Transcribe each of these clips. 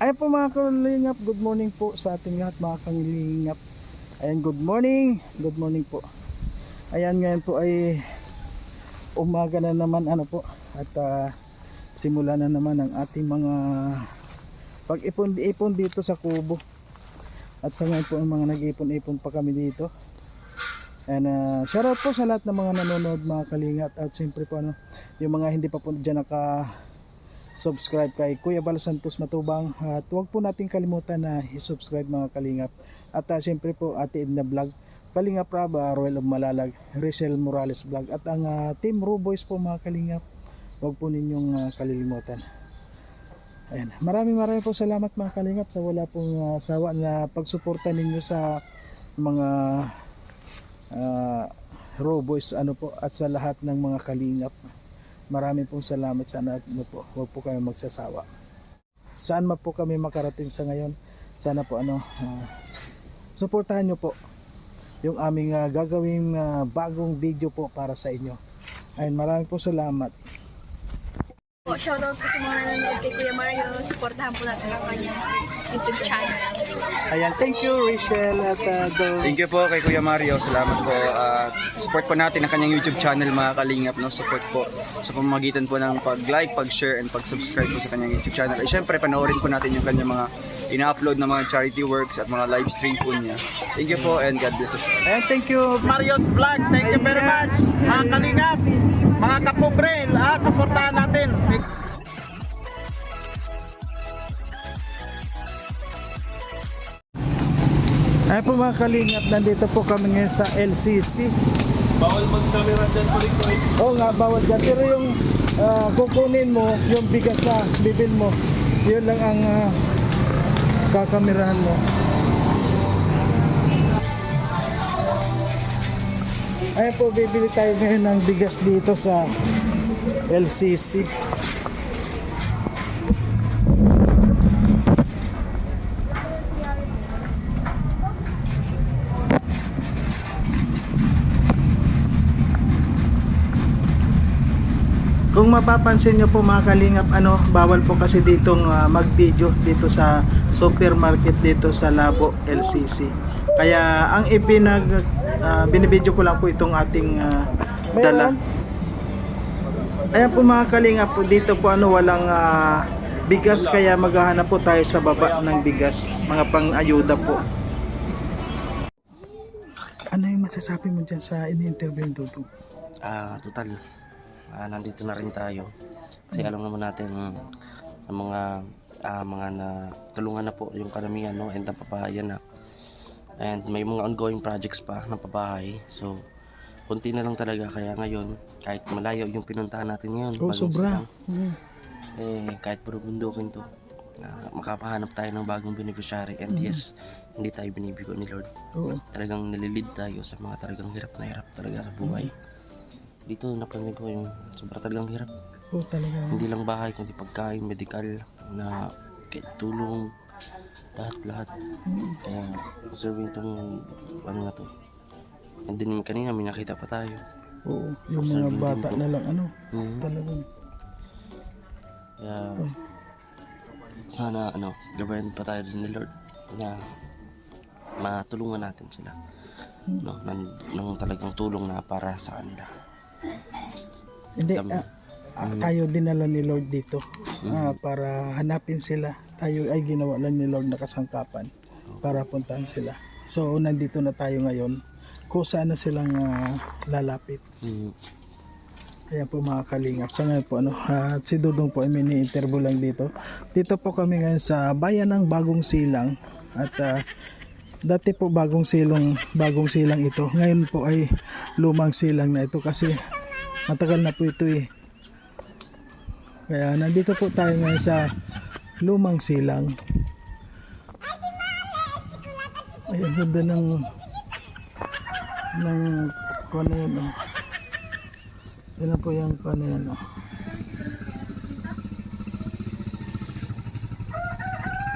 Ay po mga kalingap, good morning po sa ating lahat mga kalingap. Ayan, good morning po. Ayan, ngayon po ay umaga na naman ano po. At simula na naman ang ating mga pag-ipon dito sa kubo. At sa ngayon po ang mga nag-ipon-ipon pa kami dito. And shoutout po sa lahat ng mga nanonood mga kalingap. At siyempre po yung mga hindi pa po dyan subscribe kay Kuya Bal Santos Matubang, at huwag po natin kalimutan na i-subscribe mga kalingap. At siyempre po Ate Edna Vlog, Kalingap Rab, Royal of Malalag, Rachel Morales Vlog, at ang Team Ruboys po mga kalingap, huwag po ninyong kalilimutan. Ayan, maraming po salamat mga kalingap sa wala pong sawa na pagsuporta ninyo sa mga Ruboys ano po, at sa lahat ng mga kalingap. Maraming pong salamat, sana po, huwag po kayo magsasawa. Saan man po kami makarating sa ngayon, sana po suportahan nyo po yung aming gagawing bagong video po para sa inyo. Ayun, maraming po salamat. Shoutout po sa mga nanonood kay Kuya Mario. Supportahan po natin ang kanyang YouTube channel. Ayan, thank you Rachel at Thank you po kay Kuya Mario. Salamat po. Support po natin ang kanyang YouTube channel mga kalingap. No? Support po sa pamamagitan po ng pag-like, pag-share, and pag-subscribe po sa kanyang YouTube channel. At syempre, panoorin po natin yung kanyang mga ina-upload na mga charity works at mga live stream po niya. Thank you po and God bless us. Ayan, thank you Mario's Vlog. Thank you very much. Mga kalingap, mga kapobre, at supportahan natin. Ay po mga kalingap, nandito po kami ngayon sa LCC. Bawal mag-camera dyan po rin. Oo nga, bawal dyan. Pero yung kukunin mo, yung bigas na bibil mo, yun lang ang kakamerahan mo. Ayan po, bibili tayo ngayon ng bigas dito sa LCC. Kung mapapansin nyo po mga kalingap, bawal po kasi ditong mag-video dito sa supermarket dito sa Labo LCC. Kaya ang binibidyo ko lang po itong ating dala. Ayan po mga kalingap, dito po walang bigas, kaya maghahanap po tayo sa baba ng bigas, mga pang-ayuda po. Ano yung masasabi mo dyan sa ini-interview dito? Total, nandito na rin tayo kasi alam naman natin sa mga na tulungan na po yung karamihan, no, and napapahayan na, and may mga ongoing projects pa ng pabahay, so konti na lang talaga. Kaya ngayon, kahit malayo yung pinuntahan natin ngayon, sobra. Kahit puro bundukin to, makapahanap tayo ng bagong beneficiary, and yes, hindi tayo binibigo ni Lord. Talagang nililid tayo sa mga talagang hirap na hirap talaga sa buhay. Dito napansin ko yung sobra talagang hirap. Talaga. Hindi lang bahay, kundi pagkain, medical, na tulong, lahat. Kaya deserving itong na to. And then kanina may nakita pa tayo. Oo, yung mga bata na lang talagang. Kaya sana gabayan pa tayo din ni Lord na matulungan natin sila, no, ng talagang tulong na para sa kanila. Hindi, tayo dinala ni Lord dito para hanapin sila. Tayo ay ginawa lang ni Lord na kasangkapan para puntahan sila. So nandito na tayo ngayon kung saan na silang lalapit. Ayan po mga kalingap. Sa ngayon po si Dudong po ay mini-interview lang dito. Dito po kami ngayon sa bayan ng Bagong Silang. At dati po bagong silang ito. Ngayon po ay lumang silang na ito kasi matagal na po ito eh. Kaya nandito po tayo ngayon sa lumang silang. Ay, ang ganda ng kung ano yan, yan po yung kung ano yan,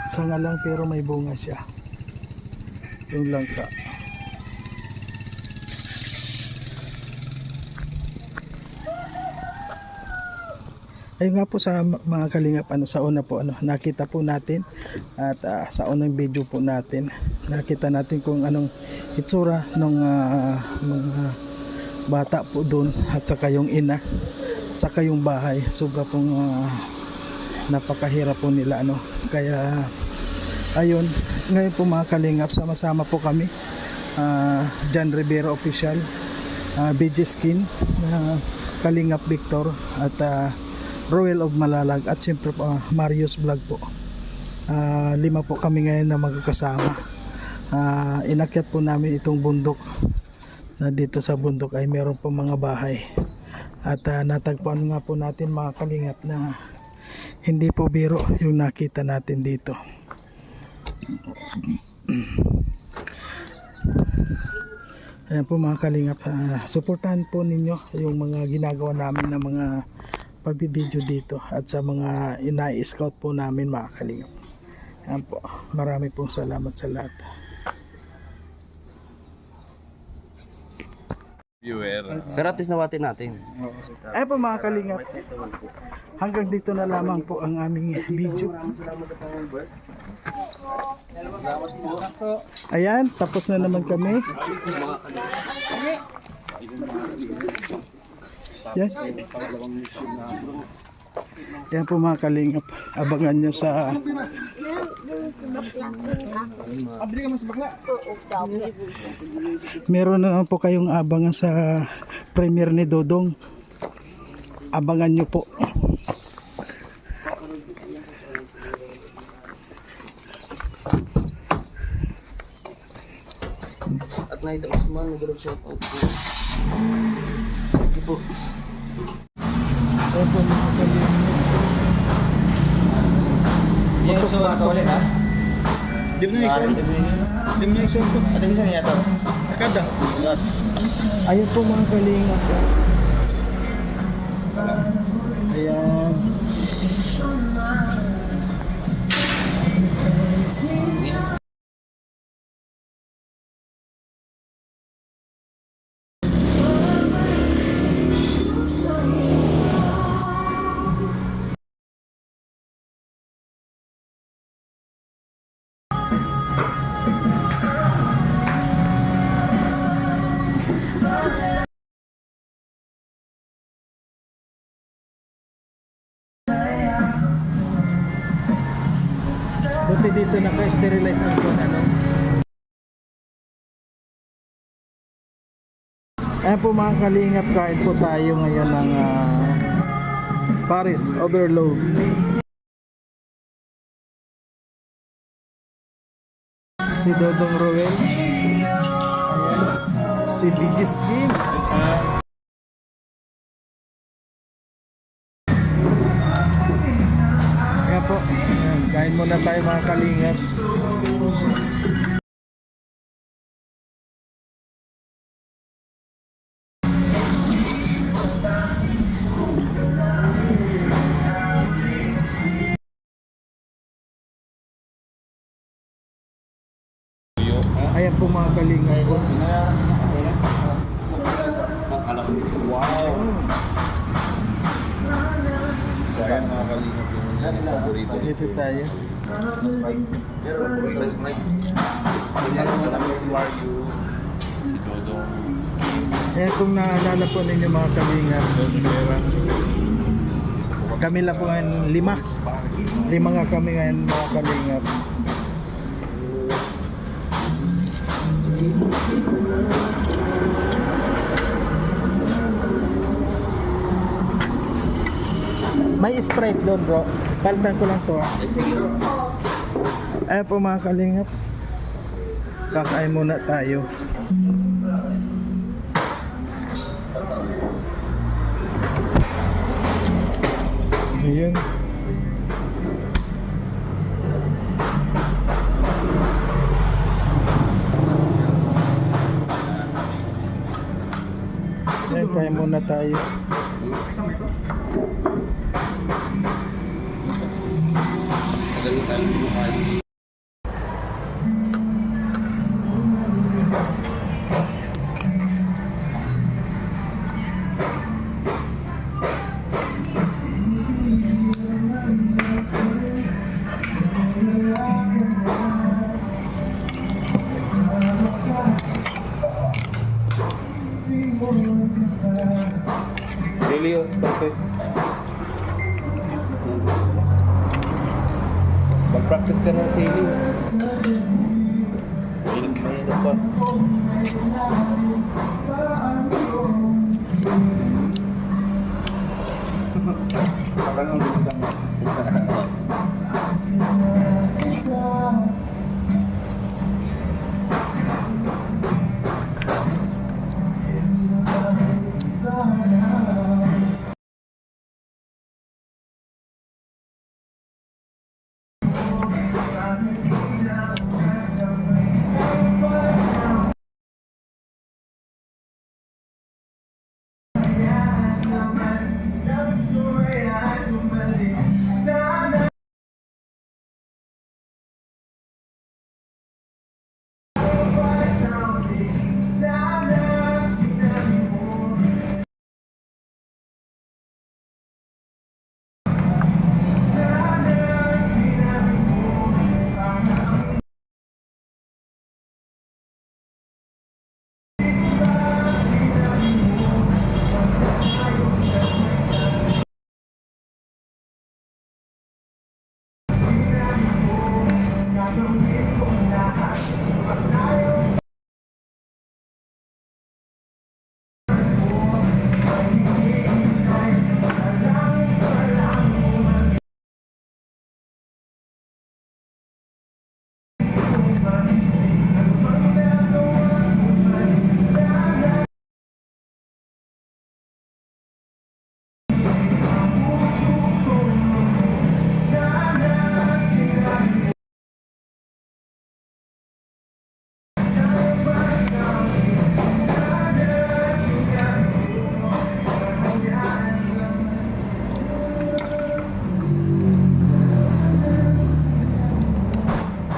sanga lang pero may bunga siya. Yung langka. Ayun nga po sa mga kalingap, sa una po nakita po natin at sa unang video po natin nakita natin kung anong itsura ng mga bata po doon at saka yung ina at saka yung bahay. Sobra pong napakahirap po nila kaya ayun, ngayon po mga kalingap, sama-sama po kami, John Rivera Official, BG Skin, Kalingap Victor at Royal of Malalag at siyempre po Marius Vlog po. 5 po kami ngayon na magkakasama. Inakyat po namin itong bundok, na dito sa bundok ay meron po mga bahay at natagpuan nga po natin mga kalingap na hindi po biro yung nakita natin dito. Ayan po mga kalingap, suportahan po ninyo yung mga ginagawa namin na mga pagbibideo dito at sa mga ina-scout po namin mga kalingap. Ayan po, marami pong salamat sa lahat. Pero at least nawatin natin. Ayan po mga kalingap, hanggang dito na lamang po ang aming video. Ayan, tapos na naman kami. Yan. Yan po mga kalingap, abangan nyo sa meron na naman po kayong abangan sa premiere ni Dodong. Abangan nyo po. At Naida Usman, nag-shout out po. Ipo. Ayan po mga kalingap. Yes, so ulit ha. Di mo na isang to. At isa niya to. Kada. Ayan po mga kalingap. Ayan. Buti dito naka-sterilize ang phone, Ayan po mga kalingap, kain po tayo ngayon ng Paris Overload. Si Dodong Roel. Ayan. Si BG Skin. Ayan po. Ayan. Kain muna tayo mga kalingap. Ayan po mga kalingap po. Wow. So ayan mga kalingap yung paborito. Dito tayo. Ayan kung naalala po ninyo mga kalingap, kami lang po ngayon 5 nga kami ngayon mga kalingap. May Sprite doon bro, palitan ko lang to Ayan po mga kalingap, kakain muna tayo. Ayun. Ayan, kain muna tayo. sili, oh. Bakit? Mag-practice ka ng sili. Mahirap pa.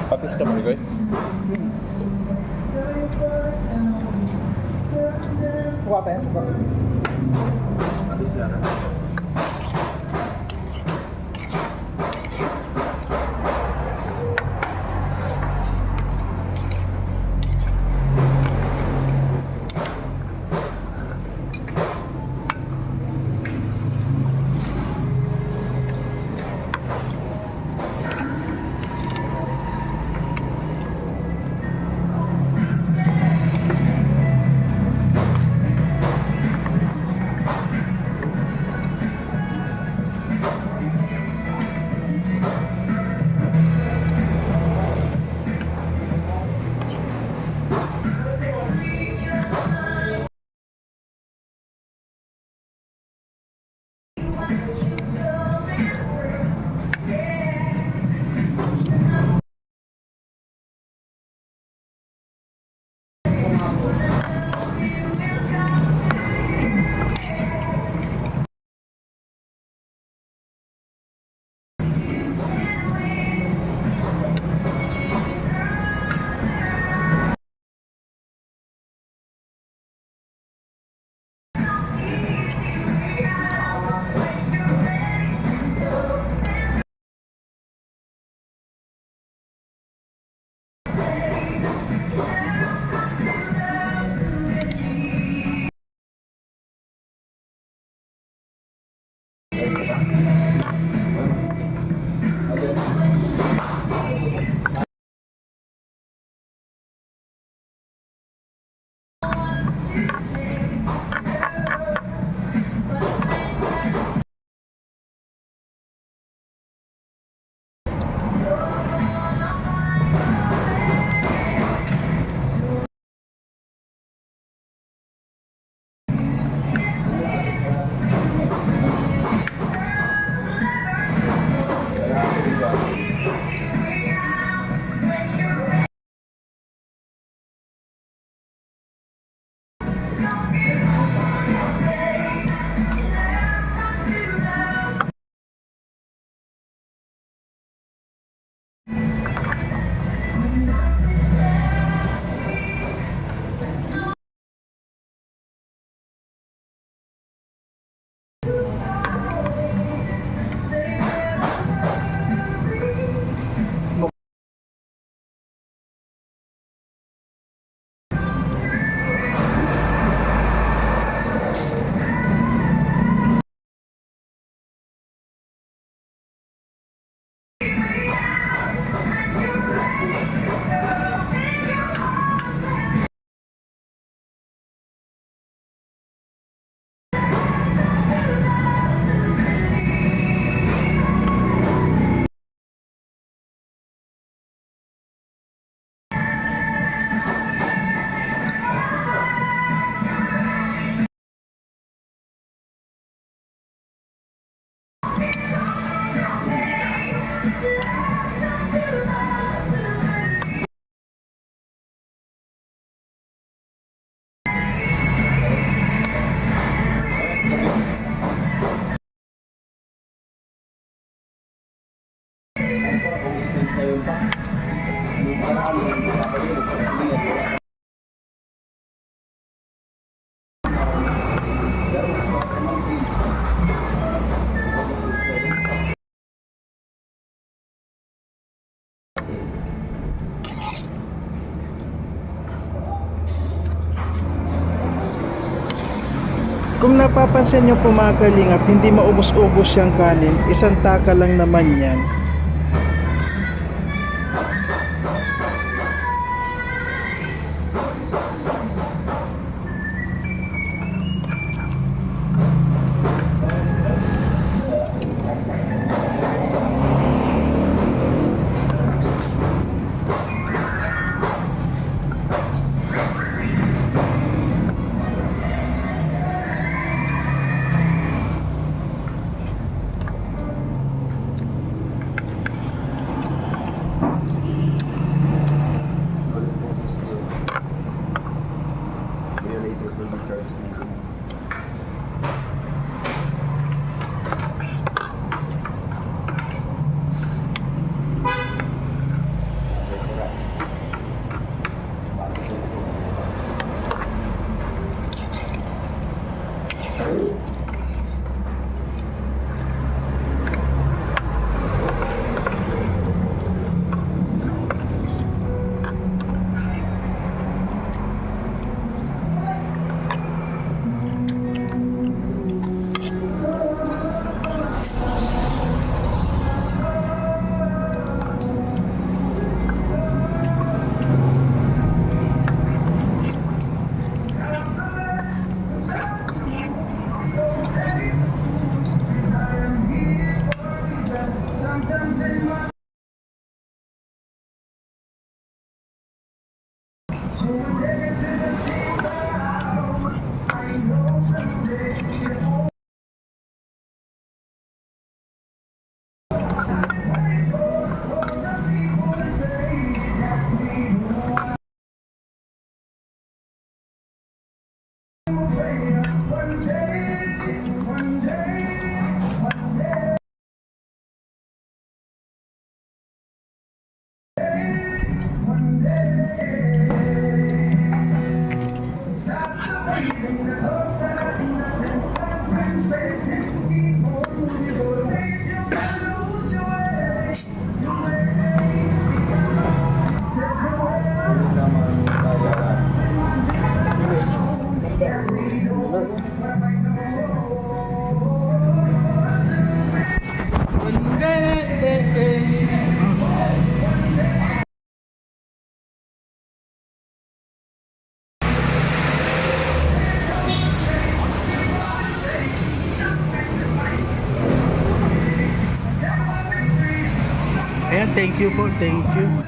Patis ka, Marigoy? Suka pa yan, suka. Kung napapansin nyo po mga kalingap, hindi maubos-ubos yung kanin. Isang taka lang naman yan. Ayan, thank you po, thank you.